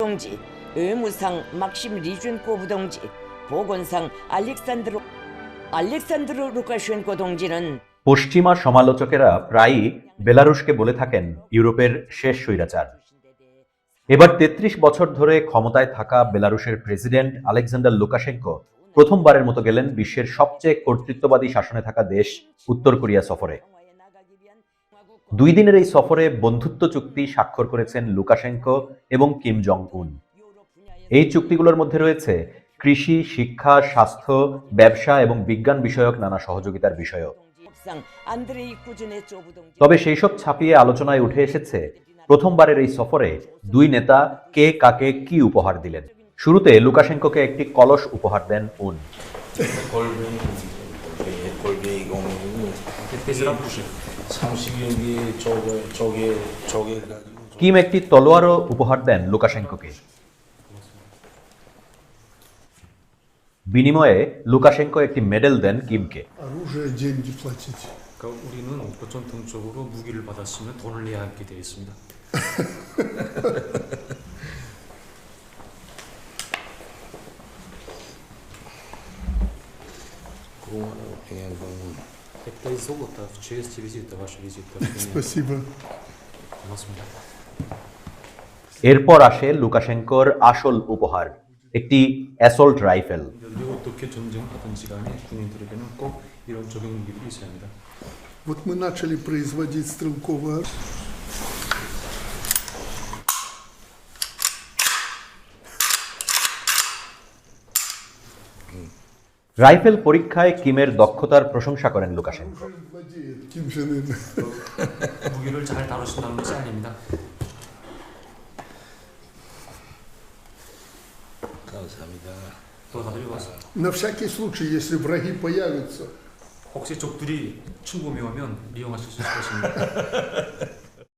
부동지, 의무상 막심 리준코 부동지, 보건상 알렉산드로 루카셴코 동지는 পশ্চিমা সমালোচকেরা প্রায়ই বেলারুশকে বলে থাকেন ইউরোপের শেষ স্বৈরাচার। এবার ৩৩ বছর ধরে ক্ষমতায় থাকা বেলারুশের প্রেসিডেন্ট আলেকজান্ডার লুকাশেঙ্কো প্রথমবারের মতো গেলেন বিশ্বের সবচেয়ে কর্তৃত্ববাদী শাসনে থাকা দেশ উত্তর কোরিয়া সফরে। 2 দিনের এই সফরে বন্ধুত্ব চুক্তি স্বাক্ষর করেছেন লুকাশেঙ্কো এবং কিম জং উন। এই চুক্তিগুলোর মধ্যে রয়েছে কৃষি, শিক্ষা, স্বাস্থ্য, ব্যবসা এবং বিজ্ঞান বিষয়ক নানা সহযোগিতার বিষয়ও। তবে সেই সব ছাপিয়ে আলোচনায় উঠে এসেছে প্রথমবারের এই সফরে 2 নেতা কে কাকে কি উপহার দিলেন। শুরুতে লুকাশেঙ্কোকে একটি কলস উপহার দেন উন। কিম একটি তলোয়ারও উপহার দেন লুকাশেঙ্কোকে। বিনিময়ে লুকাশেঙ্কো একটি মেডেল দেন কিমকে। 우리는 전통적으로 무기를 받았으면 돈을 내야 하게 되어 있습니다. Это из золота, в честь визита, вашего визита. Спасибо. 고맙습니다. এরপর আসে লুকাশেঙ্কোর আসল উপহার, একটি অ্যাসল্ট রাইফেল। 어떻게 전쟁하든지 간에 군인들에게는 꼭 이런 적용 무기들이 있어야 합니다. Вот мы начали производить стрелковое оружие. রাইফেল পরীক্ষায় কিমের দক্ষতার প্রশংসা করেন লুকাশেঙ্কো। Ким Чен Ын. 무기를 잘 다루신다는 것이 아닙니다. 도와드리고 На всякий случай, если враги появятся. 혹시 적들이 침범해 오면 이용하실 수 있을 것입니다.